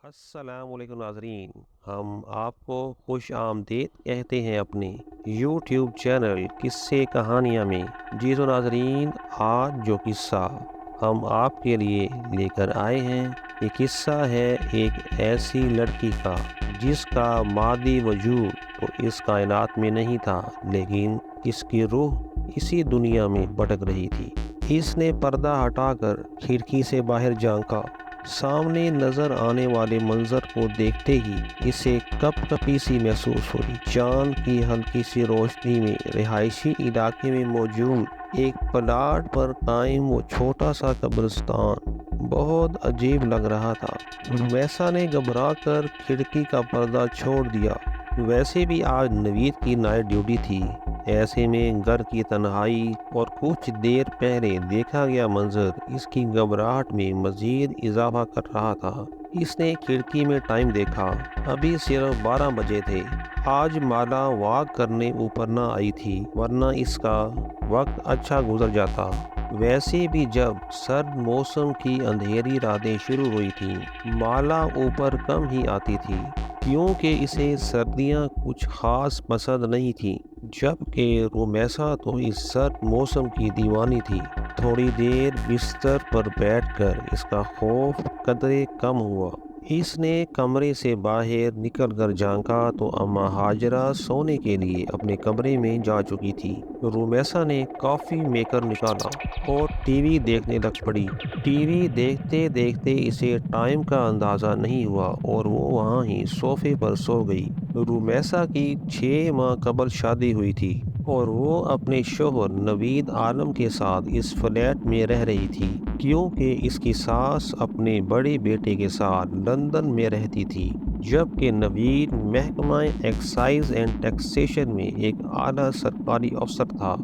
السلام علیکم ناظرین، ہم آپ کو خوش آمدید کہتے ہیں اپنے یوٹیوب چینل قصے کہانیاں میں۔ جی تو ناظرین، آج جو قصہ ہم آپ کے لیے لے کر آئے ہیں، یہ قصہ ہے ایک ایسی لڑکی کا جس کا مادی وجود تو اس کائنات میں نہیں تھا، لیکن اس کی روح اسی دنیا میں بھٹک رہی تھی۔ اس نے پردہ ہٹا کر کھڑکی سے باہر جھانکا۔ سامنے نظر آنے والے منظر کو دیکھتے ہی اسے کپ کپی سی محسوس ہوئی۔ چاند کی ہلکی سی روشنی میں رہائشی علاقے میں موجود ایک پلاٹ پر قائم وہ چھوٹا سا قبرستان بہت عجیب لگ رہا تھا۔ ویسا نے گھبرا کر کھڑکی کا پردہ چھوڑ دیا۔ ویسے بھی آج نوید کی نائٹ ڈیوٹی تھی۔ ایسے میں گھر کی تنہائی اور کچھ دیر پہلے دیکھا گیا منظر اس کی گھبراہٹ میں مزید اضافہ کر رہا تھا۔ اس نے کھڑکی میں ٹائم دیکھا، ابھی صرف 12 بجے تھے۔ آج مالا واک کرنے اوپر نہ آئی تھی، ورنہ اس کا وقت اچھا گزر جاتا۔ ویسے بھی جب سرد موسم کی اندھیری راتیں شروع ہوئی تھیں، مالا اوپر کم ہی آتی تھی، کیونکہ اسے سردیاں کچھ خاص پسند نہیں تھیں، جبکہ رومیسا تو اس سرد موسم کی دیوانی تھی۔ تھوڑی دیر بستر پر بیٹھ کر اس کا خوف قدرے کم ہوا۔ اس نے کمرے سے باہر نکل کر جھانکا تو اماں ہاجرہ سونے کے لیے اپنے کمرے میں جا چکی تھی۔ رومیسا نے کافی میکر نکالا اور ٹی وی دیکھنے لگ پڑی۔ ٹی وی دیکھتے دیکھتے اسے ٹائم کا اندازہ نہیں ہوا اور وہ وہاں ہی صوفے پر سو گئی۔ رومیسا کی 6 ماہ قبل شادی ہوئی تھی اور وہ اپنے شوہر نوید عالم کے ساتھ اس فلیٹ میں رہ رہی تھی، کیونکہ اس کی ساس اپنے بڑے بیٹے کے ساتھ لندن میں رہتی تھی، جبکہ نوید محکمہ ایکسائز اینڈ ٹیکسیشن میں ایک اعلیٰ سرکاری افسر تھا،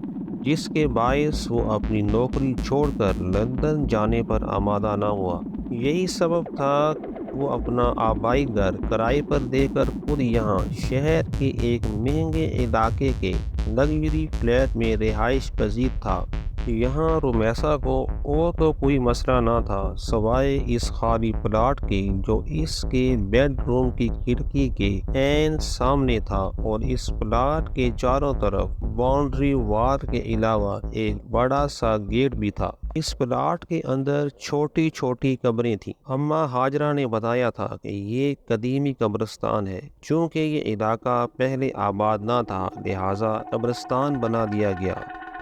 جس کے باعث وہ اپنی نوکری چھوڑ کر لندن جانے پر آمادہ نہ ہوا۔ یہی سبب تھا وہ اپنا آبائی گھر کرائے پر دے کر خود یہاں شہر کے ایک مہنگے علاقے کے لگژری فلیٹ میں رہائش پذیر تھا۔ یہاں رومیسا کو اور تو کوئی مسئلہ نہ تھا سوائے اس خالی پلاٹ کے جو اس کے بیڈ روم کی کھڑکی کے عین سامنے تھا، اور اس پلاٹ کے چاروں طرف باؤنڈری وال کے علاوہ ایک بڑا سا گیٹ بھی تھا۔ اس پلاٹ کے اندر چھوٹی چھوٹی قبریں تھیں۔ اماں ہاجرہ نے بتایا تھا کہ یہ قدیمی قبرستان ہے، چونکہ یہ علاقہ پہلے آباد نہ تھا، لہٰذا قبرستان بنا دیا گیا،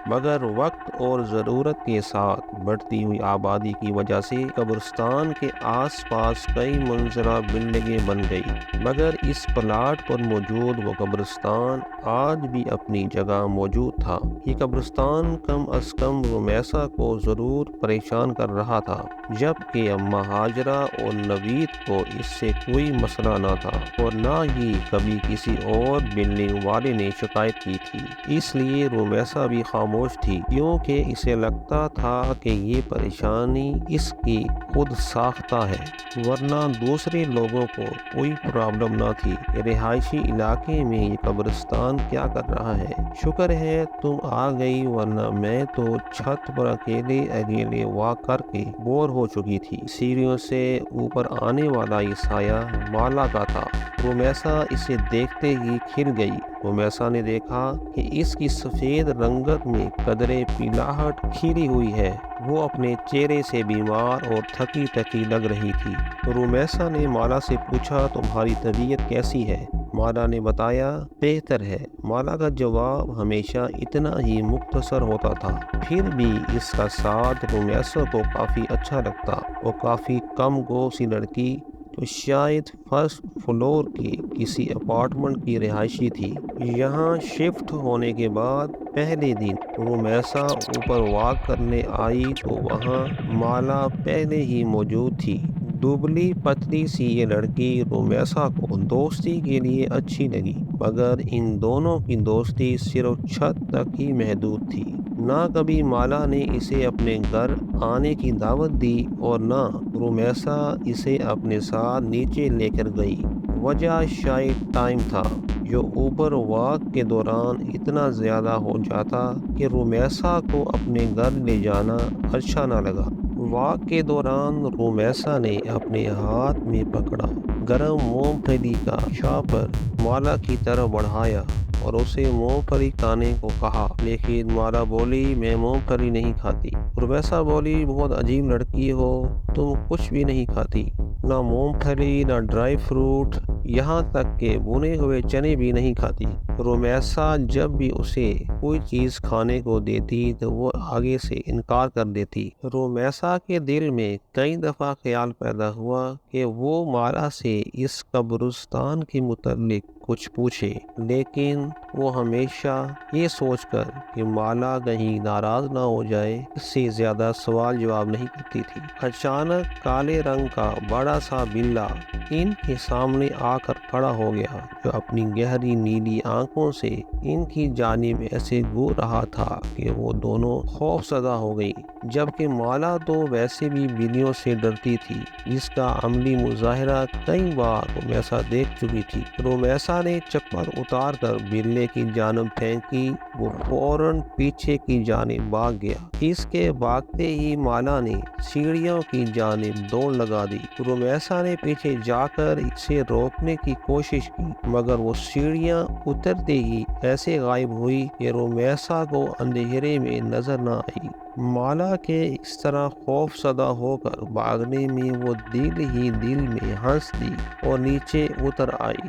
مگر وقت اور ضرورت کے ساتھ بڑھتی ہوئی آبادی کی وجہ سے قبرستان کے آس پاس کئی منزلہ بلڈنگیں بن گئی، مگر اس پلاٹ پر موجود وہ قبرستان آج بھی اپنی جگہ موجود تھا۔ یہ قبرستان کم از کم رومیسا کو ضرور پریشان کر رہا تھا، جبکہ اماں ہاجرہ اور نوید کو اس سے کوئی مسئلہ نہ تھا، اور نہ ہی کبھی کسی اور بلڈنگ والے نے شکایت کی تھی۔ اس لیے رومیسا بھی خاموش تھی، کیونکہ اسے لگتا تھا کہ یہ پریشانی اس کی خود ساختہ ہے، ورنہ دوسرے لوگوں کو کوئی پرابلم نہ تھی کہ رہائشی علاقے میں یہ قبرستان کیا کر رہا ہے۔ شکر ہے تم آ گئی، ورنہ میں تو چھت پر اکیلے اکیلے واک کر کے بور ہو چکی تھی۔ سیڑھیوں سے اوپر آنے والا یہ سایہ مالا کا تھا۔ رومیسا اسے دیکھتے ہی کھل گئی۔ رومیسا نے دیکھا کہ اس کی سفید رنگت میں قدرے پیلاہٹ کھلی ہوئی ہے۔ وہ اپنے چہرے سے بیمار اور تھکی تھکی لگ رہی تھی۔ رومیسا نے مالا سے پوچھا، تمہاری طبیعت کیسی ہے؟ مالا نے بتایا، بہتر ہے۔ مالا کا جواب ہمیشہ اتنا ہی مختصر ہوتا تھا، پھر بھی اس کا ساتھ رومیسا کو کافی اچھا لگتا۔ وہ کافی کم گو سی لڑکی تو شاید فرسٹ فلور کے کسی اپارٹمنٹ کی رہائشی تھی۔ یہاں شفٹ ہونے کے بعد پہلے دن رومیسا اوپر واک کرنے آئی تو وہاں مالا پہلے ہی موجود تھی۔ دبلی پتلی سی یہ لڑکی رومیسا کو دوستی کے لیے اچھی لگی، مگر ان دونوں کی دوستی صرف چھت تک ہی محدود تھی۔ نہ کبھی مالا نے اسے اپنے گھر آنے کی دعوت دی اور نہ رومیسا اسے اپنے ساتھ نیچے لے کر گئی۔ وجہ شاید ٹائم تھا، جو اوبر واک کے دوران اتنا زیادہ ہو جاتا کہ رومیسا کو اپنے گھر لے جانا اچھا نہ لگا۔ واک کے دوران رومیسا نے اپنے ہاتھ میں پکڑا گرم مونگ پھلی کا شاپر مالا کی طرف بڑھایا اور اسے مونگ پھلی کھانے کو کہا، لیکن مالا بولی میں مونگ پھلی نہیں کھاتی۔ رومیسا بولی بہت عجیب لڑکی ہو، تم کچھ بھی نہیں کھاتی، نہ مونگ پھلی نہ ڈرائی فروٹ، یہاں تک کہ بنے ہوئے چنے بھی نہیں کھاتی۔ رومیسا جب بھی اسے کوئی چیز کھانے کو دیتی تو وہ آگے سے انکار کر دیتی۔ رومیسا کے دل میں کئی دفعہ خیال پیدا ہوا کہ وہ مالا سے اس قبرستان کے متعلق کچھ پوچھے، لیکن وہ ہمیشہ یہ سوچ کر کہ مالا کہیں ناراض نہ ہو جائے اس سے زیادہ سوال جواب نہیں کرتی تھی۔ اچانک کالے رنگ کا بڑا سا بلّا ان کے سامنے آ کر کھڑا ہو گیا، جو اپنی گہری نیلی آنکھوں سے ان کی جانب ایسے گور رہا تھا کہ وہ دونوں خوف زدہ ہو گئی، جبکہ مالا تو ویسے بھی بلیوں سے ڈرتی تھی، جس کا عملی مظاہرہ کئی بار رومیسا دیکھ چکی تھی۔ رومیسا نے چپل اتار کر بلے کی جانب پھینکی، وہ فوراً پیچھے کی جانب بھاگ گیا۔ اس کے بھاگتے ہی مالا نے سیڑھیوں کی جانب دوڑ لگا دی۔ رومیسا نے پیچھے جا کر اسے روکنے کی کوشش کی، مگر وہ سیڑھیاں اترتے ہی ایسے غائب ہوئی کہ رومیسا کو اندھیرے میں نظر نہ آئی۔ مالا کے اس طرح خوف زدہ ہو کر بھاگنے میں وہ دل ہی دل میں ہنس دی اور نیچے اتر آئی۔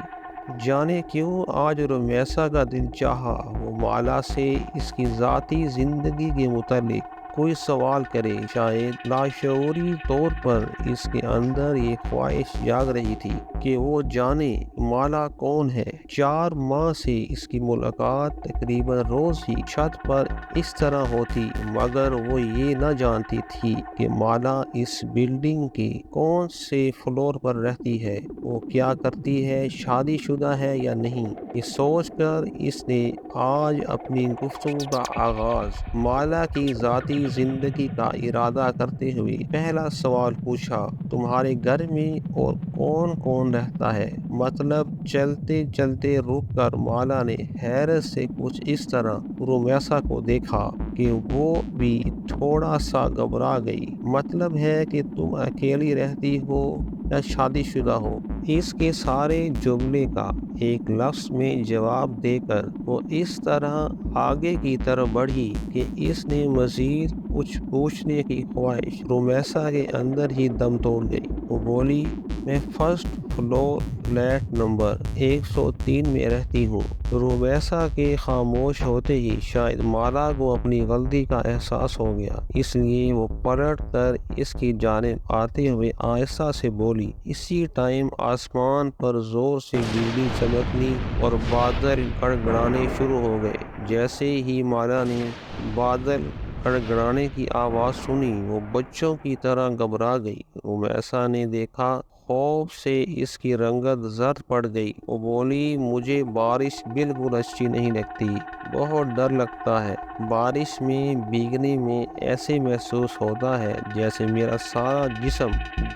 جانے کیوں آج رومیسا کا دل چاہا وہ مالا سے اس کی ذاتی زندگی کے متعلق کوئی سوال کرے۔ شاید لاشعوری طور پر اس کے اندر یہ خواہش جاگ رہی تھی کہ وہ جانے مالا کون ہے۔ 4 ماہ سے اس کی ملاقات تقریباً روز ہی چھت پر اس طرح ہوتی، مگر وہ یہ نہ جانتی تھی کہ مالا اس بلڈنگ کے کون سے فلور پر رہتی ہے، وہ کیا کرتی ہے، شادی شدہ ہے یا نہیں۔ یہ سوچ کر اس نے آج اپنی گفتگو کا آغاز مالا کی ذاتی زندگی کا ارادہ کرتے ہوئے پہلا سوال پوچھا، تمہارے گھر میں اور کون کون رہتا ہے؟ مطلب چلتے چلتے رک کر مالا نے حیرت سے کچھ اس طرح رومیسا کو دیکھا کہ وہ بھی تھوڑا سا گھبرا گئی۔ مطلب ہے کہ تم اکیلی رہتی ہو یا شادی شدہ ہو؟ اس کے سارے جملے کا ایک لفظ میں جواب دے کر وہ اس طرح آگے کی طرف بڑھی کہ اس نے مزید کچھ پوچھنے کی خواہش رومیسا کے اندر ہی دم توڑ گئی۔ وہ بولی، میں فرسٹ فلور فلیٹ نمبر 103 میں رہتی ہوں۔ رومیسا کے خاموش ہوتے ہی شاید مالا کو اپنی غلطی کا احساس ہو گیا، اس لیے وہ پلٹ کر اس کی جانب آتے ہوئے آہستہ سے بولی۔ اسی ٹائم آسمان پر زور سے بجلی چمکنی اور بادل گڑگڑانے شروع ہو گئے۔ جیسے ہی مالا نے بادل گڑگڑانے کی آواز سنی، وہ بچوں کی طرح گھبرا گئی۔ رومیسا نے دیکھا خوف سے اس کی رنگت زرد پڑ گئی۔ وہ بولی، مجھے بارش بالکل اچھی نہیں لگتی، بہت ڈر لگتا ہے۔ بارش میں بھیگنے میں ایسے محسوس ہوتا ہے جیسے میرا سارا جسم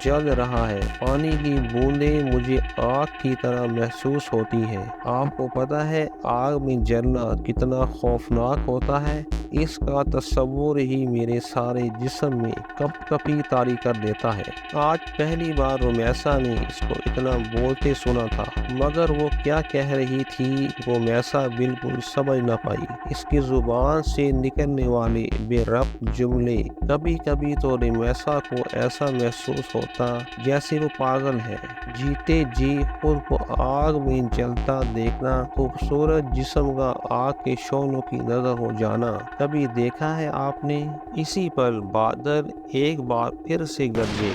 جل رہا ہے۔ پانی کی بوندیں مجھے آگ کی طرح محسوس ہوتی ہیں۔ آپ کو پتہ ہے آگ میں جلنا کتنا خوفناک ہوتا ہے؟ اس کا تصور ہی میرے سارے جسم میں کپ کپی طاری کر دیتا ہے۔ آج پہلی بار رومیسا نے اس کو اتنا بولتے سنا تھا، مگر وہ کیا کہہ رہی تھی رومیسا بالکل سمجھ نہ پائی۔ اس کی زبان سے نکلنے والے بے ربط جملے، کبھی کبھی تو رومیسا کو ایسا محسوس ہوتا جیسے وہ پاگل ہے۔ جیتے جی خود کو آگ میں جلتا دیکھنا، خوبصورت جسم کا آگ کے شعلوں کی نظر ہو جانا، کبھی دیکھا ہے آپ نے؟ اسی پل بادل ایک بار پھر سے گرجے۔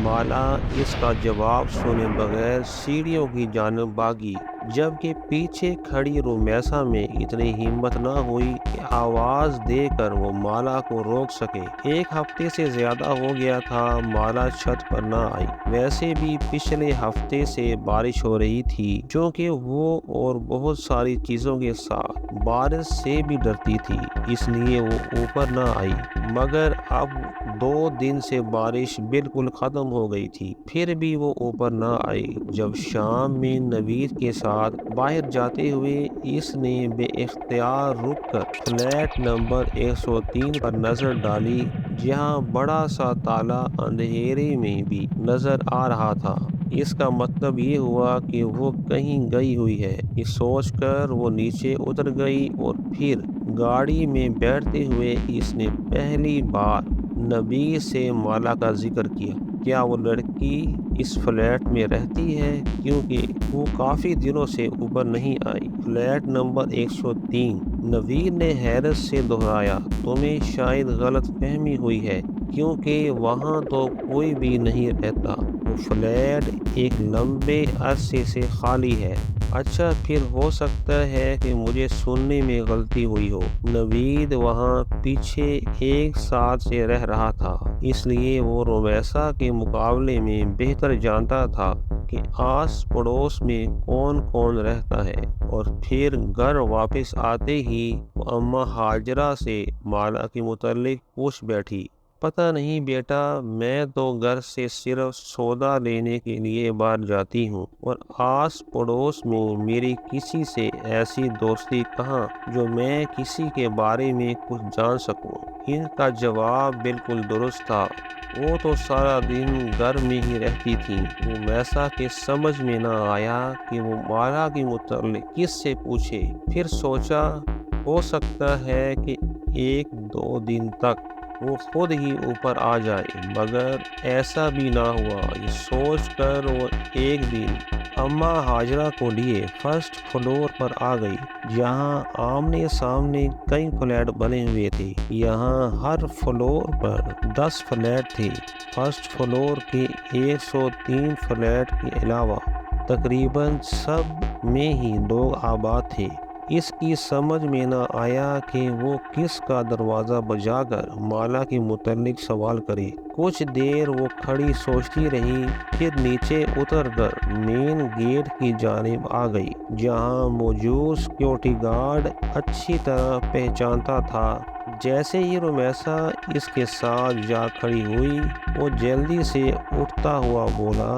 مالا اس کا جواب سنے بغیر سیڑھیوں کی جانب بھاگی، جبکہ پیچھے کھڑی رومیسا میں اتنی ہمت نہ ہوئی کہ آواز دے کر وہ مالا کو روک سکے۔ 1 ہفتے سے زیادہ ہو گیا تھا مالا چھت پر نہ آئی۔ ویسے بھی پچھلے ہفتے سے بارش ہو رہی تھی، چونکہ وہ اور بہت ساری چیزوں کے ساتھ بارش سے بھی ڈرتی تھی، اس لیے وہ اوپر نہ آئی۔ مگر اب 2 دن سے بارش بالکل ختم ہو گئی تھی، پھر بھی وہ اوپر نہ آئی۔ جب شام میں نوید کے ساتھ باہر جاتے ہوئے اس نے بے اختیار رک کر فلیٹ نمبر 103 پر نظر ڈالی، جہاں بڑا سا تالا اندھیرے میں بھی نظر آ رہا تھا۔ اس کا مطلب یہ ہوا کہ وہ کہیں گئی ہوئی ہے۔ یہ سوچ کر وہ نیچے اتر گئی اور پھر گاڑی میں بیٹھتے ہوئے اس نے پہلی بار نوید سے مالا کا ذکر کیا۔ کیا وہ لڑکی اس فلیٹ میں رہتی ہے، کیونکہ وہ کافی دنوں سے اوپر نہیں آئی؟ فلیٹ نمبر 103، نوید نے حیرت سے دہرایا۔ تمہیں شاید غلط فہمی ہوئی ہے، کیونکہ وہاں تو کوئی بھی نہیں رہتا۔ وہ فلیٹ ایک لمبے عرصے سے خالی ہے۔ اچھا، پھر ہو سکتا ہے کہ مجھے سننے میں غلطی ہوئی ہو۔ نوید وہاں پیچھے 1 سال سے رہ رہا تھا، اس لیے وہ رومیسا کے مقابلے میں بہتر جانتا تھا کہ آس پڑوس میں کون کون رہتا ہے، اور پھر گھر واپس آتے ہی وہ اماں ہاجرہ سے مالا کے متعلق پوچھ بیٹھی۔ پتہ نہیں بیٹا، میں تو گھر سے صرف سودا لینے کے لیے باہر جاتی ہوں، اور آس پڑوس میں میری کسی سے ایسی دوستی کہاں جو میں کسی کے بارے میں کچھ جان سکوں۔ ان کا جواب بالکل درست تھا۔ وہ تو سارا دن گھر میں ہی رہتی تھیں۔ رومیسا کے سمجھ میں نہ آیا کہ وہ مالا کے متعلق کس سے پوچھے۔ پھر سوچا ہو سکتا ہے کہ 1-2 دن تک وہ خود ہی اوپر آ جائے، مگر ایسا بھی نہ ہوا۔ یہ سوچ کر وہ ایک دن اماں ہاجرہ کو لیے فرسٹ فلور پر آ گئی، جہاں آمنے سامنے کئی فلیٹ بنے ہوئے تھے۔ یہاں ہر فلور پر 10 فلیٹ تھے۔ فرسٹ فلور کے 103 فلیٹ کے علاوہ تقریباً سب میں ہی لوگ آباد تھے۔ اس کی سمجھ میں نہ آیا کہ وہ کس کا دروازہ بجا کر مالا کے متعلق سوال کرے۔ کچھ دیر وہ کھڑی سوچتی رہی، پھر نیچے اتر کر مین گیٹ کی جانب آ گئی، جہاں موجود سیکیورٹی گارڈ اچھی طرح پہچانتا تھا۔ جیسے ہی رومیسا اس کے ساتھ جا کھڑی ہوئی، وہ جلدی سے اٹھتا ہوا بولا،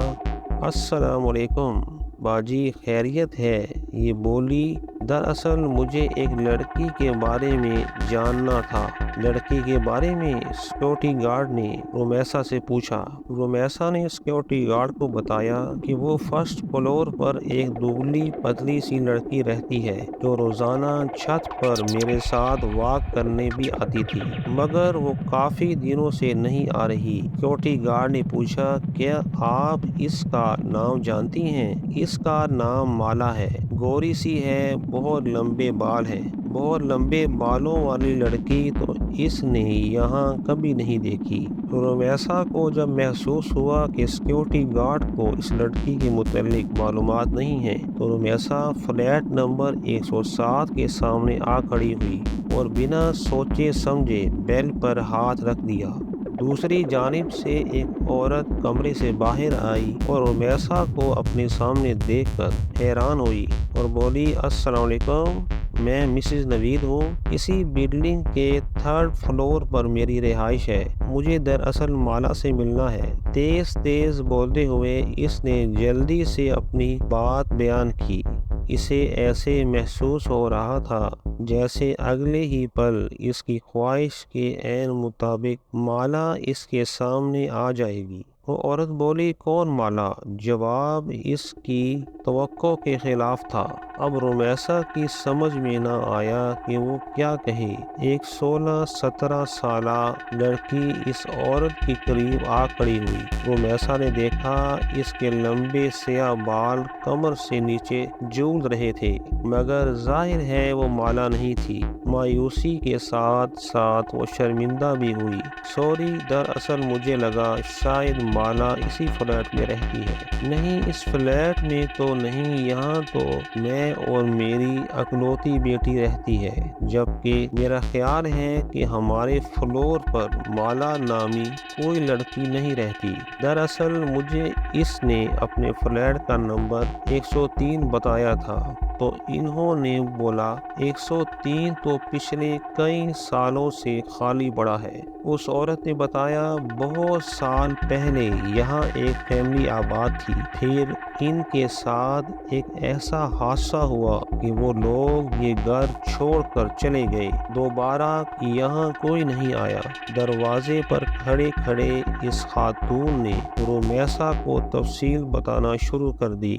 السلام علیکم باجی، خیریت ہے؟ یہ بولی، دراصل مجھے ایک لڑکی کے بارے میں جاننا تھا۔ لڑکی کے بارے میں؟ سیکیورٹی گارڈ نے رومیسا سے پوچھا۔ رومیسا نے سیکیورٹی گارڈ کو بتایا کہ وہ فرسٹ فلور پر ایک دبلی پتلی سی لڑکی رہتی ہے، جو روزانہ چھت پر میرے ساتھ واک کرنے بھی آتی تھی، مگر وہ کافی دنوں سے نہیں آ رہی۔ سیکیورٹی گارڈ نے پوچھا، کیا آپ اس کا نام جانتی ہیں؟ اس کا نام مالا ہے، گوری سی ہے، بہت لمبے بال ہیں۔ بہت لمبے بالوں والی لڑکی تو اس نے یہاں کبھی نہیں دیکھی۔ رومیسا کو جب محسوس ہوا کہ سیکیورٹی گارڈ کو اس لڑکی کے متعلق معلومات نہیں ہیں، تو رومیسا فلیٹ نمبر 107 کے سامنے آ کھڑی ہوئی اور بنا سوچے سمجھے بیل پر ہاتھ رکھ دیا۔ دوسری جانب سے ایک عورت کمرے سے باہر آئی اور رومیسا کو اپنے سامنے دیکھ کر حیران ہوئی اور بولی، السلام علیکم، میں مسز نوید ہوں۔ اسی بلڈنگ کے 3rd فلور پر میری رہائش ہے۔ مجھے دراصل مالا سے ملنا ہے۔ تیز تیز بولتے ہوئے اس نے جلدی سے اپنی بات بیان کی۔ اسے ایسے محسوس ہو رہا تھا جیسے اگلے ہی پل اس کی خواہش کے عین مطابق مالا اس کے سامنے آ جائے گی۔ وہ عورت بولی، کون مالا؟ جواب اس کی توقع کے خلاف تھا۔ اب رومیسا کی سمجھ میں نہ آیا کہ وہ کیا کہے۔ ایک 16-17 سالہ لڑکی اس عورت کے قریب آ کھڑی ہوئی۔ رومیسا نے دیکھا اس کے لمبے سیاہ بال کمر سے نیچے جھول رہے تھے، مگر ظاہر ہے وہ مالا نہیں تھی۔ مایوسی کے ساتھ ساتھ وہ شرمندہ بھی ہوئی۔ سوری، دراصل مجھے لگا شاید مالا اسی فلیٹ میں رہتی ہے۔ نہیں، اس فلیٹ میں تو نہیں، یہاں تو میں اور میری اکلوتی بیٹی رہتی ہے، جبکہ میرا خیال ہے کہ ہمارے فلور پر مالا نامی کوئی لڑکی نہیں رہتی۔ دراصل مجھے اس نے اپنے فلیٹ کا نمبر 103 بتایا تھا، تو انہوں نے بولا 103 تو پچھلے کئی سالوں سے خالی پڑا ہے۔ اس عورت نے بتایا بہت سال پہلے یہاں ایک فیملی آباد تھی، پھر ان کے ساتھ ایک ایسا حادثہ ہوا کہ وہ لوگ یہ گھر چھوڑ کر چلے گئے، دوبارہ یہاں کوئی نہیں آیا۔ دروازے پر کھڑے کھڑے اس خاتون نے رومیسا کو تفصیل بتانا شروع کر دی۔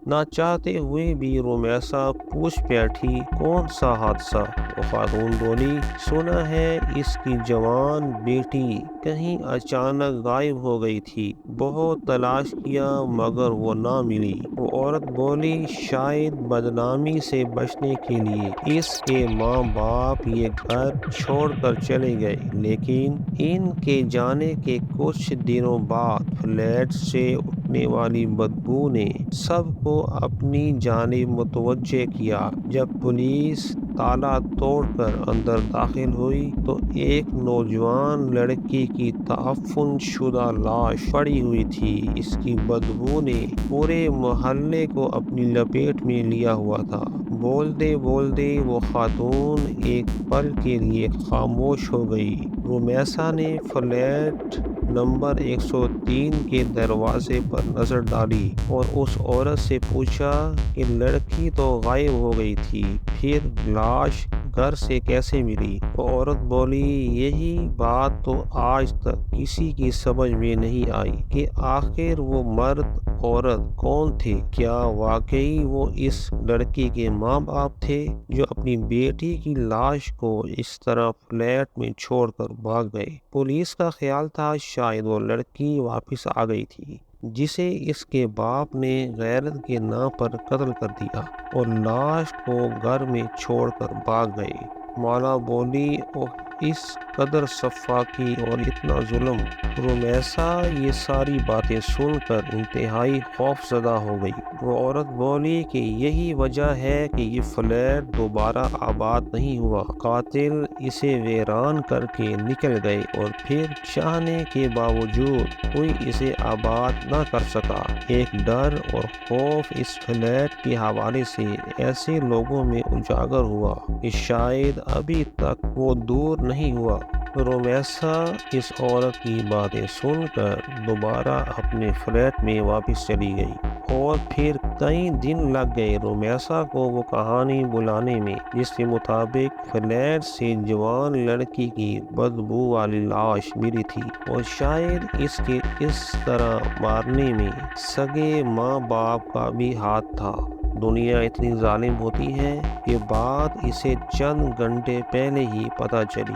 نہ چاہتے ہوئے بھی رومیسا پوچھ بیٹھی، کون سا حادثہ؟ وہ خاتون بولی، سنا ہے اس کی جوان بیٹی کہیں اچانک غائب ہو گئی تھی، بہت تلاش کیا مگر وہ نہ ملی۔ وہ عورت بولی، شاید بدنامی سے بچنے کے لیے اس کے ماں باپ یہ گھر چھوڑ کر چلے گئے، لیکن ان کے جانے کے کچھ دنوں بعد فلیٹ سے اٹھنے والی بدبو نے سب کو اپنی جانب متوجہ کیا۔ جب پولیس تالا توڑ کر اندر داخل ہوئی تو ایک نوجوان لڑکی کی تعفن شدہ لاش پڑی ہوئی تھی۔ اس کی بدبو نے پورے محلے کو اپنی لپیٹ میں لیا ہوا تھا۔ بولتے بولتے وہ خاتون ایک پل کے لیے خاموش ہو گئی۔ رومیسا نے فلیٹ نمبر 103 کے دروازے پر نظر ڈالی اور اس عورت سے پوچھا کہ لڑکی تو غائب ہو گئی تھی، پھر لاش گھر سے کیسے ملی؟ وہ عورت بولی، یہی بات تو آج تک کسی کی سمجھ میں نہیں آئی کہ آخر وہ مرد عورت کون تھے۔ کیا واقعی وہ اس لڑکی کے ماں باپ تھے جو اپنی بیٹی کی لاش کو اس طرح فلیٹ میں چھوڑ کر بھاگ گئے؟ پولیس کا خیال تھا شاید وہ لڑکی واپس آ گئی تھی، جسے اس کے باپ نے غیرت کے نام پر قتل کر دیا اور لاش کو گھر میں چھوڑ کر بھاگ گئے۔ مالا بولی، اوہ، اس قدر صفاقی اور اتنا ظلم۔ رومیسا یہ ساری باتیں سن کر انتہائی خوف زدہ ہو گئی۔ وہ عورت بولی کہ یہی وجہ ہے کہ یہ فلیٹ دوبارہ آباد نہیں ہوا، قاتل اسے ویران کر کے نکل گئے اور پھر چاہنے کے باوجود کوئی اسے آباد نہ کر سکا۔ ایک ڈر اور خوف اس فلیٹ کے حوالے سے ایسے لوگوں میں اجاگر ہوا کہ شاید ابھی تک وہ دور نہیں ہوا۔ رومیسا اس عورت کی باتیں سن کر دوبارہ اپنے فلیٹ میں واپس چلی گئی اور پھر کئی دن لگ گئے رومیسا کو وہ کہانی بلانے میں جس کے مطابق فلیٹ سے جوان لڑکی کی بدبو والی لاش ملی تھی، اور شاید اس کے اس طرح مارنے میں سگے ماں باپ کا بھی ہاتھ تھا۔ دنیا اتنی ظالم ہوتی ہے، یہ بات اسے چند گھنٹے پہلے ہی پتہ چلی،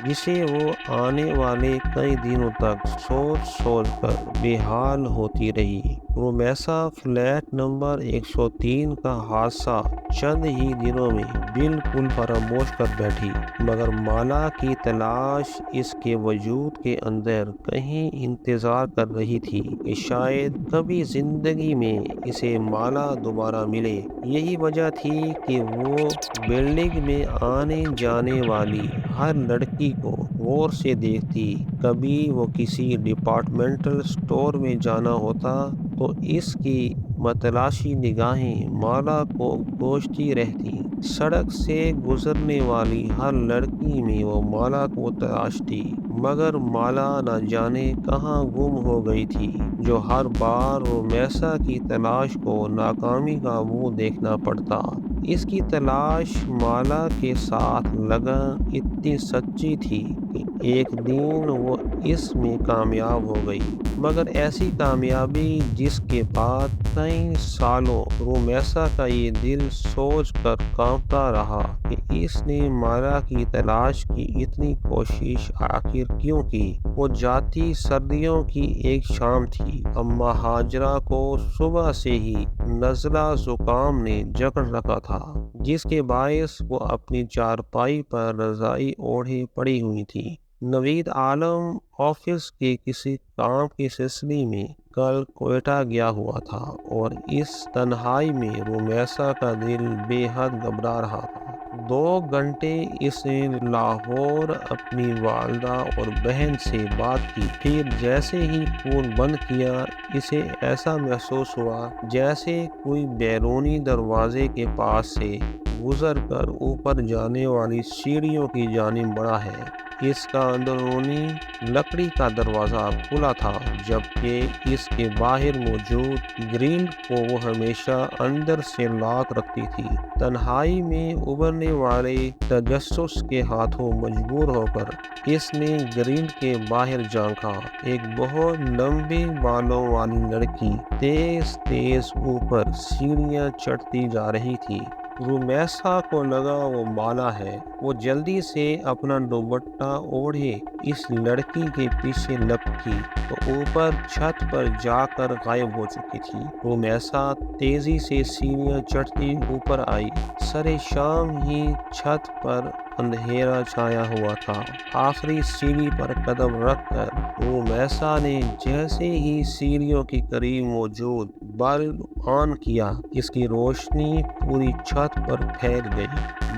جسے وہ آنے والے کئی دنوں تک سوچ سوچ کر بے حال ہوتی رہی۔ رومیسا فلیٹ نمبر 103 کا حادثہ چند ہی دنوں میں بالکل فراموش کر بیٹھی، مگر مالا کی تلاش اس کے وجود کے اندر کہیں انتظار کر رہی تھی کہ شاید کبھی زندگی میں اسے مالا دوبارہ ملے۔ یہی وجہ تھی کہ وہ بلڈنگ میں آنے جانے والی ہر لڑکی کو غور سے دیکھتی۔ کبھی وہ کسی ڈپارٹمنٹل اسٹور میں جانا ہوتا تو اس کی متلاشی نگاہیں مالا کو گوشتی رہتی۔ سڑک سے گزرنے والی ہر لڑکی میں وہ مالا کو تراشتی، مگر مالا نہ جانے کہاں گم ہو گئی تھی، جو ہر بار رومیسا کی تلاش کو ناکامی کا منہ دیکھنا پڑتا۔ اس کی تلاش مالا کے ساتھ لگن اتنی سچی تھی کہ ایک دن وہ اس میں کامیاب ہو گئی، مگر ایسی کامیابی جس کے بعد کئی سالوں رومیسا کا یہ دل سوچ کر کانپتا رہا کہ اس نے مالا کی تلاش کی اتنی کوشش آخر کیوں کی۔ وہ جاتی سردیوں کی ایک شام تھی، اماں ہاجرہ کو صبح سے ہی نزلہ زکام نے جکڑ رکھا تھا، جس کے باعث وہ اپنی چارپائی پر رضائی اوڑھے پڑی ہوئی تھی۔ نوید عالم آفس کے کسی کام کے سلسلے میں کل کوئٹہ گیا ہوا تھا اور اس تنہائی میں رومیسا کا دل بے حد گھبرا رہا تھا۔ 2 گھنٹے اس نے لاہور اپنی والدہ اور بہن سے بات کی، پھر جیسے ہی فون بند کیا اسے ایسا محسوس ہوا جیسے کوئی بیرونی دروازے کے پاس سے گزر کر اوپر جانے والی سیڑھیوں کی جانب بڑھا ہے۔ اس کا اندرونی لکڑی کا دروازہ کھلا تھا، جبکہ اس کے باہر موجود گرل کو وہ ہمیشہ اندر سے لاک رکھتی تھی۔ تنہائی میں ابھرنے والے تجسس کے ہاتھوں مجبور ہو کر اس نے گرل کے باہر جھانکا۔ ایک بہت لمبے بالوں والی لڑکی تیز تیز اوپر سیڑھیاں چڑھتی جا رہی تھی۔ رومیسا کو لگا وہ بالا ہے۔ وہ جلدی سے اپنا دوپٹہ اوڑھے اس لڑکی کے پیچھے لپکی تو اوپر چھت پر جا کر غائب ہو چکی تھی۔ رومیسا تیزی سے سیڑھیاں چڑھتی اوپر آئی۔ سرے شام ہی چھت پر اندھیرا چھایا ہوا تھا۔ آخری سیڑھی پر قدم رکھ کر رومیسا نے جیسے ہی سیڑھیوں کے قریب موجود بلب آن کیا، اس کی روشنی پوری چھت پر پھیل گئی۔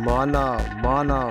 مالا مالا!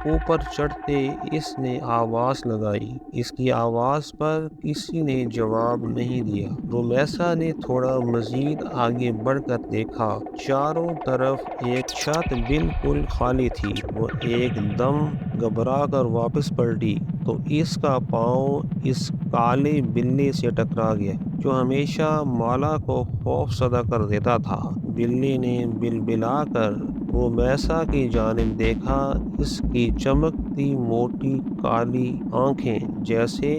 اوپر چڑھتے اس نے آواز لگائی۔ اس کی آواز پر کسی نے جواب نہیں دیا۔ رومیسا نے تھوڑا مزید آگے بڑھ کر دیکھا۔ چاروں طرف ایک چھت بالکل خالی تھی۔ وہ ایک دم گھبرا کر واپس پلٹی تو اس کا پاؤں اس کالے بلے سے ٹکرا گیا جو ہمیشہ مالا کو خوف زدہ کر دیتا تھا۔ بلے نے بلبلا کر رومیسا کی جانب دیکھا۔ اس کی چمکتی موٹی کالی آنکھیں جیسے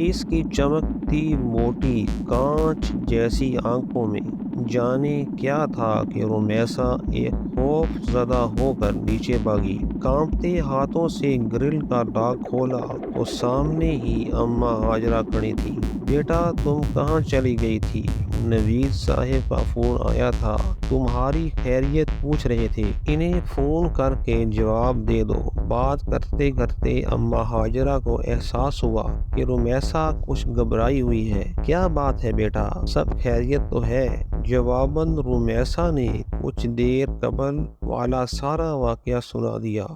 اس کی چمکتی موٹی کانچ جیسی آنکھوں میں جانے کیا تھا کہ رومیسا ایک خوف زدہ ہو کر نیچے بھاگی۔ کانپتے ہاتھوں سے گرل کا لاک کھولا تو سامنے ہی اماں ہاجرہ کھڑی تھی۔ بیٹا تم کہاں چلی گئی تھی؟ نوید صاحب کا فون آیا تھا، تمہاری خیریت پوچھ رہے تھے، انہیں فون کر کے جواب دے دو۔ بات کرتے کرتے اماں ہاجرہ کو احساس ہوا کہ رومیسا کچھ گھبرائی ہوئی ہے۔ کیا بات ہے بیٹا، سب خیریت تو ہے؟ جواباً رومیسا نے کچھ دیر قبل والا سارا واقعہ سنا دیا،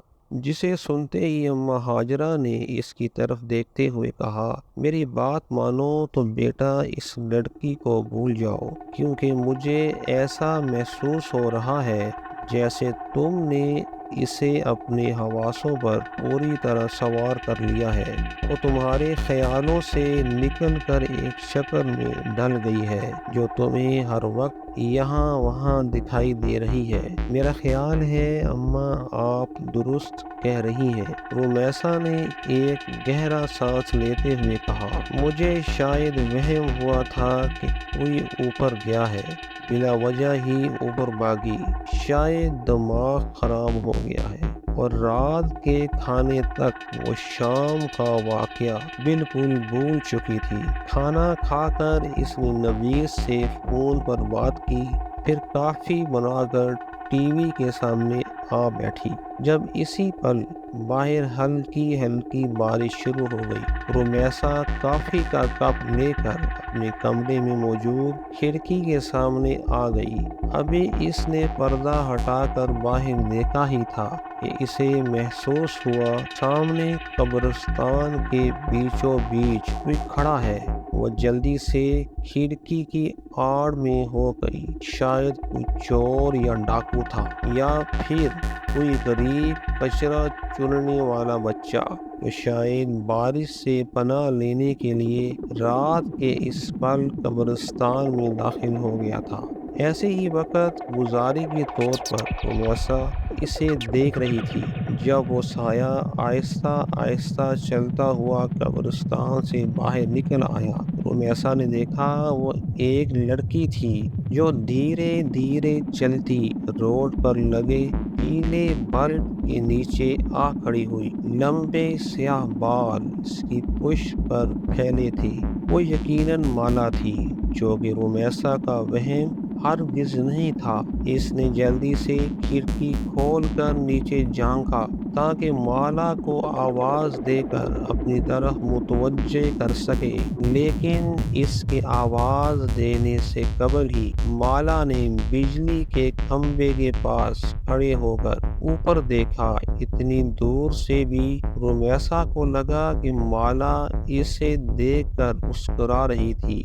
جسے سنتے ہی اماں ہاجرہ نے اس کی طرف دیکھتے ہوئے کہا، میری بات مانو تو بیٹا اس لڑکی کو بھول جاؤ، کیونکہ مجھے ایسا محسوس ہو رہا ہے جیسے تم نے اسے اپنے حواسوں پر پوری طرح سوار کر لیا ہے۔ وہ تمہارے خیالوں سے نکل کر ایک شکل میں ڈھل گئی ہے جو تمہیں ہر وقت یہاں وہاں دکھائی دے رہی ہے۔ میرا خیال ہے اماں آپ درست کہہ رہی ہیں، رومیسا نے ایک گہرا سانس لیتے ہوئے کہا۔ مجھے شاید وہم ہوا تھا کہ کوئی اوپر گیا ہے، بلا وجہ ہی اوپر بھاگی، شاید دماغ خراب ہو گیا ہے۔ اور رات کے کھانے تک وہ شام کا واقعہ بالکل بھول چکی تھی۔ کھانا کھا کر اس نے نوید سے فون پر بات کی، پھر کافی بنا کر ٹی وی کے سامنے آ بیٹھی۔ جب اسی پل باہر ہلکی ہلکی بارش شروع ہو گئی۔ رومیسا کافی کا کپ لے کر اپنے کمرے میں موجود کھڑکی کے سامنے آ گئی۔ ابھی اس نے پردہ ہٹا کر باہر دیکھا ہی تھا کہ اسے محسوس ہوا سامنے قبرستان کے بیچوں بیچ کوئی کھڑا ہے۔ وہ جلدی سے کھڑکی کی آڑ میں ہو گئی۔ شاید کوئی چور یا ڈاکو تھا، یا پھر کوئی غریب کچرا چننے والا بچہ جو شاید بارش سے پناہ لینے کے لیے رات کے اس پل قبرستان میں داخل ہو گیا تھا۔ ایسے ہی وقت گزاری کے طور پر رومیسا اسے دیکھ رہی تھی۔ جب وہ سایہ آہستہ آہستہ چلتا ہوا قبرستان سے باہر نکل آیا، رومیسا نے دیکھا وہ ایک لڑکی تھی جو دھیرے دھیرے چلتی روڈ پر لگے پیلے بلب کے نیچے آ کھڑی ہوئی۔ لمبے سیاہ بال اس کی پشت پر پھیلے تھے۔ وہ یقیناً مالا تھی، جو کہ رومیسا کا وہم ہرگز نہیں تھا۔ اس نے جلدی سے کھڑکی کھول کر نیچے جھانکا تاکہ مالا کو آواز دے کر اپنی طرف متوجہ کر سکے، لیکن اس کے آواز دینے سے قبل ہی مالا نے بجلی کے کھمبے کے پاس کھڑے ہو کر اوپر دیکھا۔ اتنی دور سے بھی رمیسا کو لگا کہ مالا اسے دیکھ کر مسکرا رہی تھی۔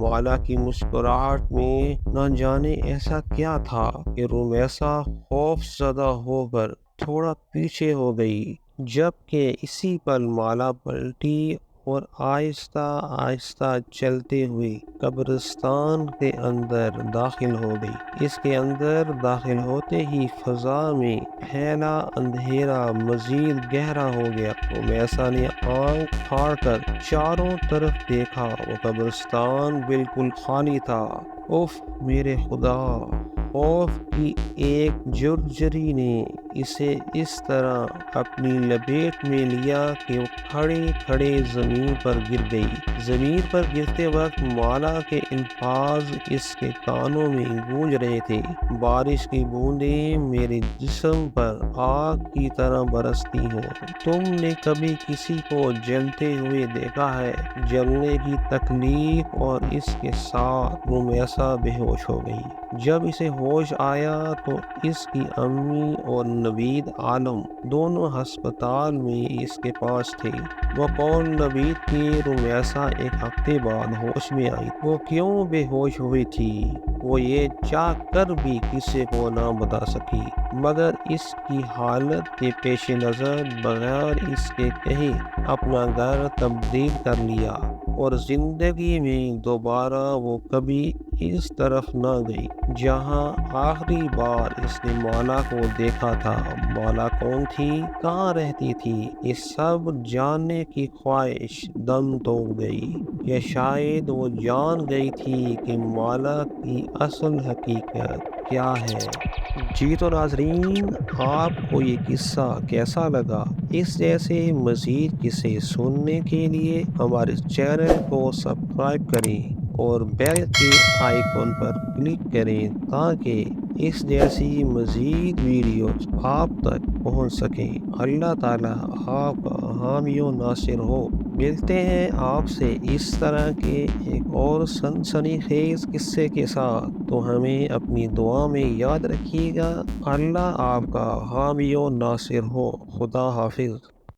مالا کی مسکراہٹ میں نہ جانے ایسا کیا تھا کہ رمیسا خوف زدہ ہو کر تھوڑا پیچھے ہو گئی، جبکہ اسی پل مالا پلٹی اور آہستہ آہستہ چلتے ہوئے قبرستان کے اندر داخل ہو گئی۔ اس کے اندر داخل ہوتے ہی فضا میں پھیلا اندھیرا مزید گہرا ہو گیا۔ رمیسا نے آنکھ پھاڑ کر چاروں طرف دیکھا، وہ قبرستان بالکل خالی تھا۔ اف میرے خدا! خوف کی ایک جھرجھری نے اسے اس طرح اپنی لپیٹ میں لیا کہ وہ کھڑے کھڑے زمین پر گر گئی۔ زمین پر گرتے وقت مالا کے الفاظ اس کے کانوں میں گونج رہے تھے۔ بارش کی بوندیں میرے جسم پر آگ کی طرح برستی ہوں۔ تم نے کبھی کسی کو جلتے ہوئے دیکھا ہے؟ جلنے کی تکلیف اور اس کے ساتھ رمیسا بے ہوش ہو گئی۔ جب اسے ہوش آیا تو اس کی امی اور نوید عالم دونوں ہسپتال میں اس کے پاس تھے۔ وہ قول نوید کی رمیسا ایک ہفتے بعد ہوش میں آئی۔ وہ کیوں بے ہوش ہوئی تھی وہ یہ چاہ کر بھی کسی کو نہ بتا سکی، مگر اس کی حالت کے پیش نظر بغیر اس کے کہے اپنا گھر تبدیل کر لیا، اور زندگی میں دوبارہ وہ کبھی اس طرف نہ گئی جہاں آخری بار اس نے مالا کو دیکھا تھا۔ مالا کون تھی؟ کہاں رہتی تھی؟ یہ سب جاننے کی خواہش دم توڑ گئی، یا شاید وہ جان گئی تھی کہ مالا کی اصل حقیقت کیا ہے۔ جی تو ناظرین، آپ کو یہ قصہ کیسا لگا؟ اس جیسے مزید قصے سننے کے لیے ہمارے چینل کو سبسکرائب کریں اور بیل کے آئیکن پر کلک کریں تاکہ اس جیسی مزید ویڈیوز آپ تک پہنچ سکیں۔ اللہ تعالیٰ آپ کا حامی و ناصر ہو۔ ملتے ہیں آپ سے اس طرح کے ایک اور سنسنی خیز قصے کے ساتھ، تو ہمیں اپنی دعا میں یاد رکھیے گا۔ اللہ آپ کا حامی و ناصر ہو۔ خدا حافظ۔